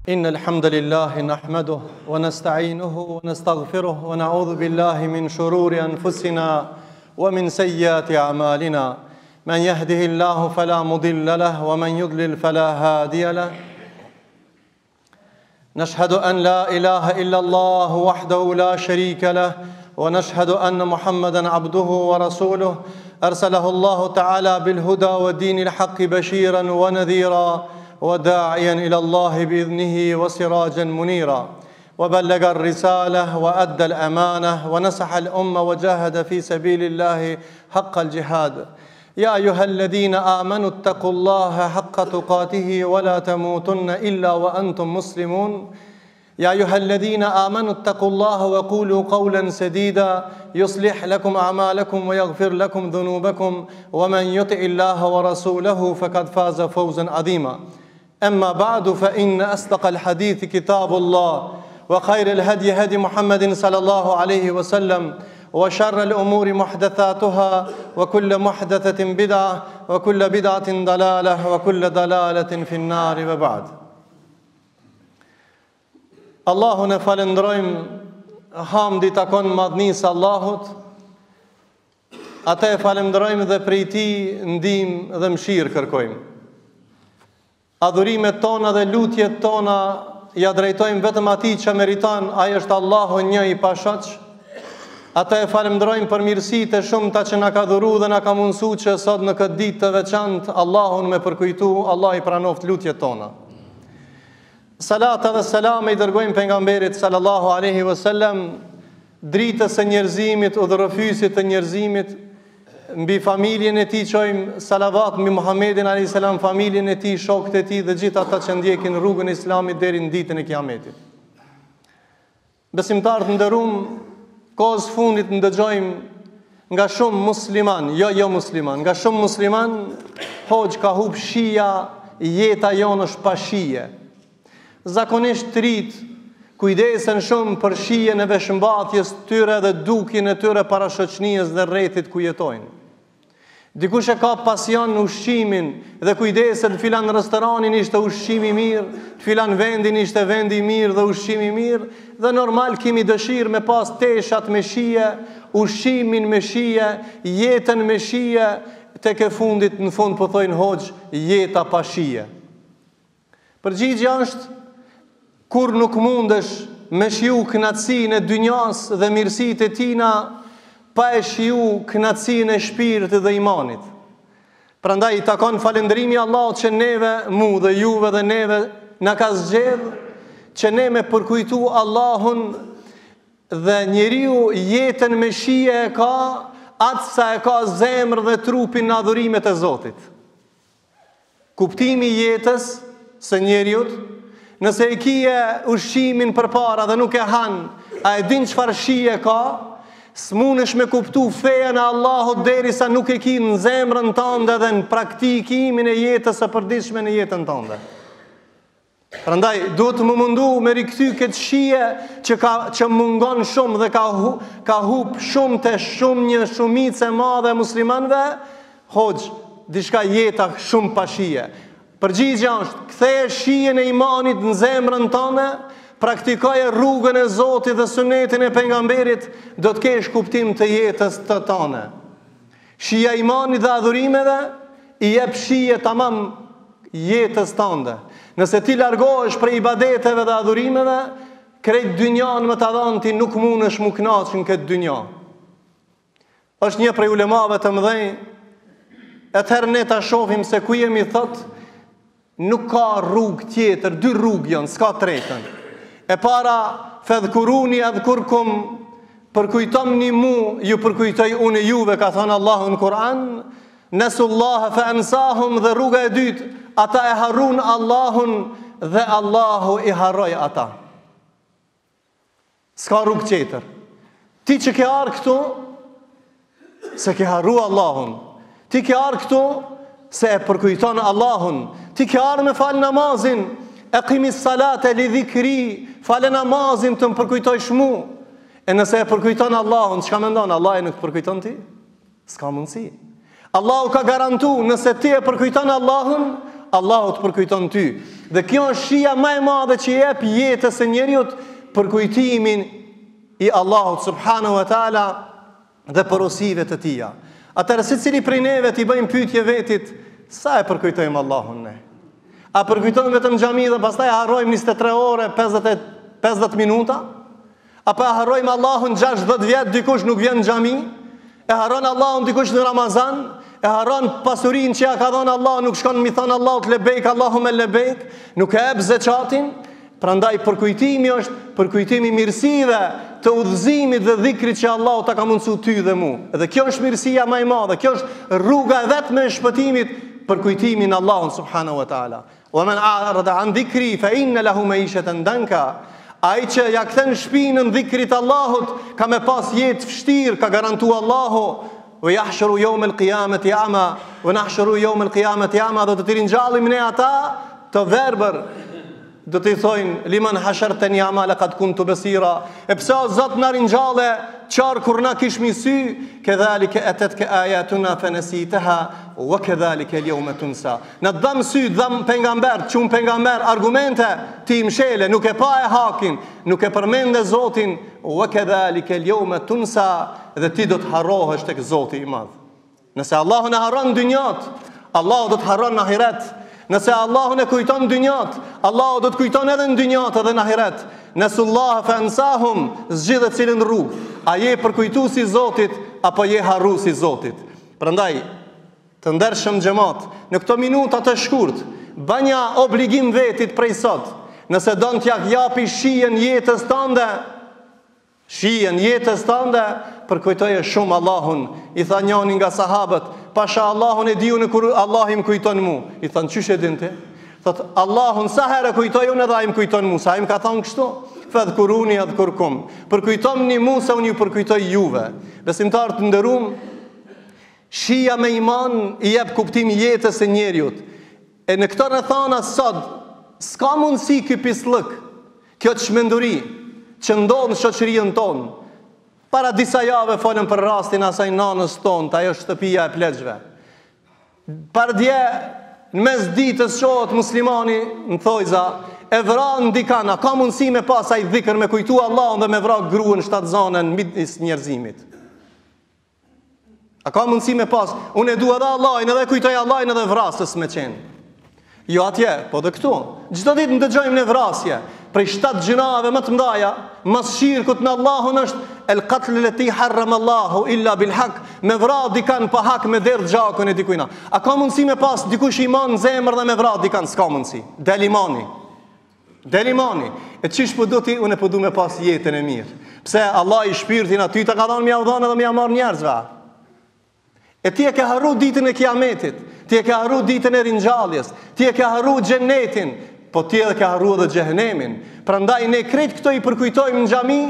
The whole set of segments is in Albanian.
إن الحمد لله نحمده ونستعينه ونستغفره ونعوذ بالله من شرور أنفسنا ومن سيئات أعمالنا. من يهده الله فلا مضل له ومن يضلل فلا هادي له. نشهد أن لا إله إلا الله وحده لا شريك له، ونشهد أن محمدا عبده ورسوله أرسله الله تعالى بالهدى ودين الحق بشيرا ونذيرا وداعيا إلى الله بإذنه وسراجا منيرا، وبلغ الرسالة وأدى الأمانة ونصح الأمة وجاهد في سبيل الله حق الجهاد. يا أيها الذين آمنوا اتقوا الله حق تقاته ولا تموتن إلا وأنتم مسلمون. يا أيها الذين آمنوا اتقوا الله وقولوا قولا سديدا يصلح لكم أعمالكم ويغفر لكم ذنوبكم، ومن يطع الله ورسوله فقد فاز فوزا عظيما. أما بعد، فإن أصدق الحديث كتاب الله، وخير الهدي هدي محمد صلى الله عليه وسلم، وشر الأمور محدثاتها، وكل محدثة بدعة، وكل بدعة ضلالة، وكل ضلالة في النار. وبعد. Allahun e falenderojmë, hamdi takon madhnisë Allahut. Atë e falenderojmë dhe prej Tij ndihmë dhe mëshirë kërkojmë. Adhurimet tona dhe lutjet tona ja drejtojmë vetëm Atij që meriton, ai është Allahu një i pashoq. Atë e falenderojmë për mirësitë e shumta që na ka dhuruar dhe na ka mundsuar që sot në këtë ditë të veçantë Allahun me përkujtu. Allah i pranoft lutjet tona. Salata dhe selam i dërgojmë pejgamberit sallallahu alaihi wasallam, dritës së njerëzimit, udhërrëfysit të njerëzimit. Mbi familjen e tij çojmë salavat, mbi Muhamedit alayhis salam, familjen e tij, shokët e tij dhe gjithë ata që ndjekin rrugën e Islamit deri në ditën e Kiametit. Besimtarë të nderuam, kohës fundit ndëgjojmë nga shumë musliman, jo musliman, nga shumë musliman, hoxh ka hub shija, jeta jonë është pa shije. Zakonisht të rit kujdesen shumë për shijen e veshmbathjes tyre dhe dukjen e tyre para shoqënisë dhe rrethit ku jetojnë. Dikush e ka pasion në ushqimin dhe kujdeset, filan restoranin ishte ushqimi i mirë, filan vendin ishte vendi i mirë dhe ushqimi i mirë, dhe normal kemi dëshirë me pas teshat me shije, ushqimin me shije, jetën me shije, tek e fundit në fund po thojnë hoxh, jeta pa shije. Përgjigjja është, kur nuk mundesh me shiu kënaqësinë e dynjas dhe mirësitë e tina, pa e shiu kënaqësinë e shpirtit dhe imanit. Prandaj i takon falëndrimi Allahut që neve, mu dhe juve dhe neve, na ka zgjedh që ne me përkujtu Allahun, dhe njeriu jetën me shije e ka atë sa e ka zemër dhe trupin në adhurimet e Zotit. Kuptimi i jetës së njeriut, nëse e kije ushqimin përpara dhe nuk e han, a e din çfarë shije ka, s'munesh me kuptu fejen e Allahut derisa nuk e ki në zemrën tënde dhe në praktikimin e jetës së përditshme në jetën tënde. Prandaj duhet më mundu me rikthy këtë shije që mungon shumë dhe ka hub shumë të shumë një shumicë e madhe e muslimanëve, hoxh, diçka jeta shumë pa shije. Përgjigjja është, ktheje shijen e imanit në zemrën tënde, praktikoje rrugën e Zotit dhe sunetin e pejgamberit, do të kesh kuptim të jetës të tënde. Shija e imanit dhe adhurimeve i jep shije tamam jetës tënde. Nëse ti largohesh prej ibadeteve dhe adhurimeve, krejt dynjan më të dhanë ti nuk mundesh mu kënaqsh në këtë dynja. Është një prej ulemave të mëdhenj, atëherë ne ta shohim se ku jemi, thotë, nuk ka rrugë tjetër, dy rrugë janë, s'ka tretën. E para, fedhkuruni adhkurkum, përkujtomni mu, ju përkujtoj unë juve, ka thënë Allahu në Kur'an, nesullaha fa ansahum, dhe rruga e dytë, ata e harrun Allahun dhe Allahu i harroj ata. S'ka rrugë tjetër. Ti që ke arë këtu, se ke harru Allahun. Ti ke arë këtu, se e përkujton Allahun. Ti ke arë me falë namazin, e qimis salate li dhikri, falë namazin të më përkujtojsh mu. E nëse e përkujton Allahun, çka mendon? Allah e nuk përkujton ti? S'ka mundësi. Allahu ka garantu, nëse ti e përkujton Allahun, Allahu të përkujton ty. Dhe kjo është shija më e madhe që jep jetës së njeriut për kujtimin i Allahut subhanahu wa taala dhe porosive të tija. Atëherë secili prej neve t'i bëjmë pyetje vetit, sa e përkujtojmë Allahun ne? A përkujtojmë vetëm xhami dhe pastaj harrojmë 23 ore 50 minuta? Apo harrojmë Allahun 60 vjet dikush nuk vjen në xhami? E harron Allahun dikush në Ramazan? E harron pasurinë që ja ka dhënë Allah, nuk shkon mi thon Allahut lebejk Allahume lebejk, nuk e jep zekatin. Prandaj përkujtimi është përkujtimi mirësive të udhëzimit dhe dhikrit që Allahu ta ka mundsuar ty dhe mu. Dhe kjo është mirësia më e madhe, kjo është rruga e vetme e shpëtimit, përkujtimin Allahun subhanahu wa taala. Wa man a'rada an dhikri fa inna lahu ma'ishatan danka. Ai që ja kthen shpinën dhikrit Allahut, ka me pas jetë vështirë, ka garantuar Allahu. Wa yahshuru yawm al-qiyamati a'ma wa nahshuru yawm al-qiyamati a'ma, do të rinjallim ne ata të verbër. Do t'i thojnë liman hashartani a'ma laqad kuntu basira. E pse o Zot na rinjalle qarë kur na kishmi sy, kedhalike atatka ayatuna fanasitaha wa kedhalike al-yawma tunsa. Na dham sy, dham pejgamber, çun pejgamber argumente ti mshele, nuk e pa e hakin, nuk e përmende Zotin, wa kedhalike al-yawma tunsa, dhe ti do të harrohesh tek Zoti i Madh. Nëse Allahu na harron dynjat, Allahu do të harron në ahiret. Nëse Allahu ne kujton dynjat, Allahu do të kujton edhe në dynjat edhe në ahiret. Nesullaha fa ansahum, zgjidhet cilën rrugë. A je përkujtuesi i Zotit apo je harruesi i Zotit? Prandaj, të ndershëm xhamat, në këto minuta të shkurt, bënja obligim vetit prej sot. Nëse don t'ja japi shijen jetës tënde, përkujtoje shumë Allahun. I tha njëri nga sahabët, pasha Allahun e diu në kur Allah im kujton mu. I tha, çysh e din ti? Thot, Allahun sa herë kujtoj unë edhe ai më kujton mu. Sa ai më ka thonë kështu? Fadhkuruni adhkurkum. Përkujtomni mu se unë ju përkujtoj juve. Besimtarë të nderuam, shija me iman i jep kuptim jetës së njeriut. E në këtë rrethana sot s'ka mundësi ky pisllik, kjo çmenduri që ndodh në shoqërinë tonë. Para disa jave folëm për rastin asaj nanës tonë, ajo shtëpia e pleqve. Par dje, në mes ditës shohët muslimani në thojza, e vran dikana, ka mundësi me pas ai dhikr me kujtu Allahun dhe me vrak gruën shtatzanën midis njerëzimit. A ka mundësi me pas, unë e dua edhe Allahin, edhe kujtoj Allahin edhe vrasës me qenë. Jo atje, po dhe këtu. Çdo ditë ndëgjojmë në vrasje. Prej 7 gjinave më të mdaja, mas shirkut me Allahun është el qatl lati harrama Allahu illa bil haq, me vrat dikan pa hak me derdh gjakun e dikujna. A ka mundësi me pas dikush iman në zemër dhe me vrat dikan? S'ka mundësi. Del imani. E çish po do ti, unë po du me pas jetën e mirë. Pse Allah i shpirtin aty të ka dhënë mja udhënë dhe mja marr njerëzve. E ti e ke harru ditën e kiametit, ti e ke harru ditën e ringjalljes, ti e ke harru xhenetin, po ti edhe ke harru edhe xhehenemin. Prandaj ne krejt këto i përkujtojmë në xhami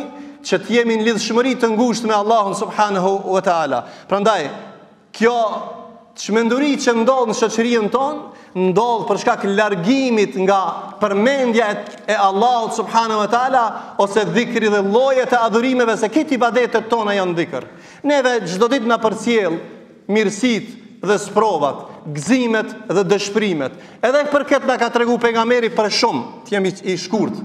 që të jemi në lidhshmëri të ngushtë me Allahun subhanahu wa taala. Prandaj kjo çmenduri që ndodh në shoqërinë tonë, ndodh për shkak largimit nga përmendja e Allahut subhanahu wa taala ose dhikri dhe llojet e adhurimeve, se këto ibadetet tona janë dhikr. Neve çdo ditë na përcjell mirësit dhe sprovat, gëzimet dhe dëshpërimet. Edhe për këtë na ka tregu pejgamberi për shumë, të jemi i shkurt.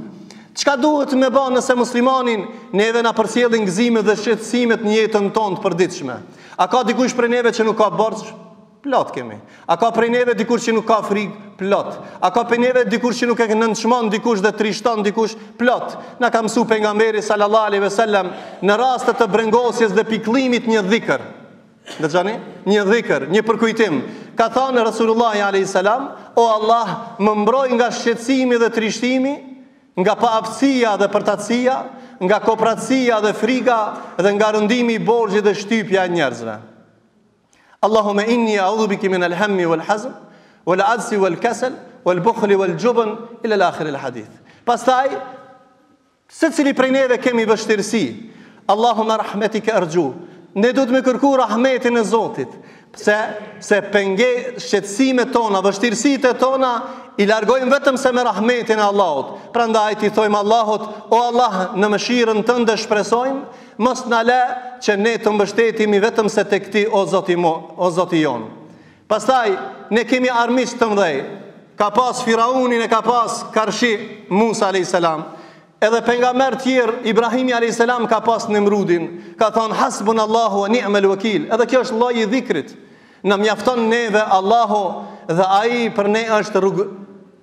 Çka duhet me bë nëse muslimanin neve na përcjellin gëzimet dhe shqetësimet në jetën tonë të përditshme? A ka dikush prej neve që nuk ka borxh? Plot kemi. A ka prej neve dikush që nuk ka frikë? Plot. A ka prej neve dikush që nuk e nënçmon dikush dhe trishton dikush? Plot. Na ka mësuar pejgamberi sallallahu alaihi wasallam në raste të brengosjes dhe pikëllimit një dhikr. Dëgjoni, një dhikr, një përkujtim. Ka thënë Rasulullah alayhi salam, o Allah, më mbroj nga shqetësimi dhe trishtimi, nga paaftësia dhe përtatësia, nga kopratësia dhe frika, dhe nga rëndimi i borxhit dhe shtypja e njerëzve. Allahumma inni a'udhu bika min al-hammi wal-hazn, wal-'ajzi wal-kasal, wal-bukhli wal-jubn ila al-akhir al-hadith. Pastaj, secili prej neve kemi vështirësi. Allahumma rahmetika arju. Ne duhet me kërku rahmetin e Zotit, se penge shqetësimet tona, vështirësitë tona i largojmë vetëm se me rahmetin e Allahut. Prandaj ti thojmë Allahut, o Allah, në mëshirën tënde shpresojmë, mos na le që ne të mbështetemi vetëm se tek ti, o Zoti jon. Pastaj ne kemi armiq të mëdhej. ka pas Firaunin e ka pas Karshi Musa a.s. Edhe pejgamber tjerë, Ibrahimi a.s. ka pas Nemrudin, ka thonë hasbun Allahu wa ni'mal wakil. Edhe kjo është lloji i dhikrit. Na mjafton neve Allahu dhe ai për ne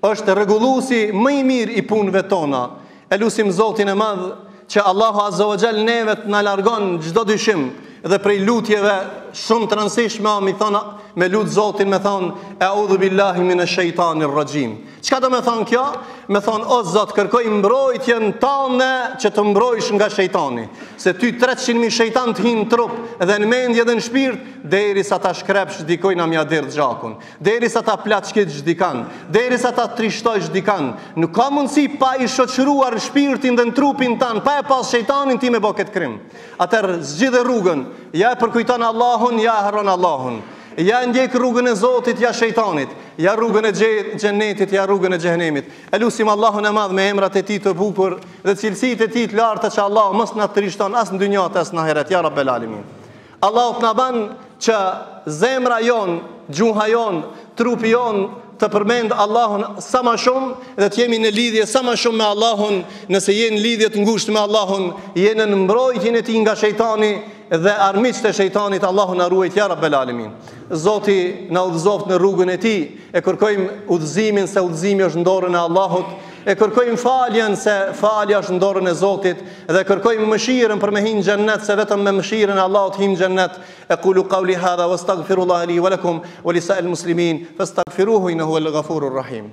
është rregulluesi më i mirë i punëve tona. E lutim Zotin e Madh që Allahu Azza wa Jall neve të na largon çdo dyshim dhe prej lutjeve shumë të rëndësishme mi thonë me lutë Zotin me thonë e'udhu billahi minash shaitanir rajim. Çka do me thonë kjo? Me thonë o Zot, kërkoj mbrojtjen tënde që të mbrojsh nga shejtani. Se ty 300.000 shejtan të hinë në trup dhe në mendje dhe në shpirt, derisa ta shkrepsh dikoj na mja derdh gjakun, derisa ta plaçkit çdikan, derisa ta trishtoj çdikan. Nuk ka mundësi pa i shoqëruar shpirtin dhe në trupin tan, pa e pas shejtanin ti me bë këtë krim. Atëherë zgjidhe rrugën, ja e përkujton Allahun, ja e harron Allahun. Ja ndjek rrugën e Zotit, ja shejtanit, ja rrugën e xhenetit, ja rrugën e xhehenemit. Elusim Allahun e Madh me emrat e Tij të bukur dhe cilësitë e Tij të larta që Allah mos na trishton as në dynjë as në ahiret, ya Rabbel Alamin. Allahu të na ban që zemra jon, gjuha jon, trupi jon të përmend Allahun sa më shumë dhe të jemi në lidhje sa më shumë me Allahun. Nëse jeni në lidhje të ngushtë me Allahun, jeni në mbrojtjen e Tij nga shejtani dhe armiqtë e shejtanit. Allahu na ruajt, ya Rabbel Alamin. Zoti na udhëzoft në rrugën e Tij. E kërkojmë udhëzimin se udhëzimi është në dorën e Allahut. E kërkojmë faljen se falja është në dorën e Zotit dhe kërkojmë mëshirën për me hinë xhennet se vetëm me mëshirën e Allahut him xhennet. Aqulu qawli hadha wastaghfirullaha li wa lakum wa lisa'il muslimin fastaghfiruhu innahu huwal ghafurur rahim.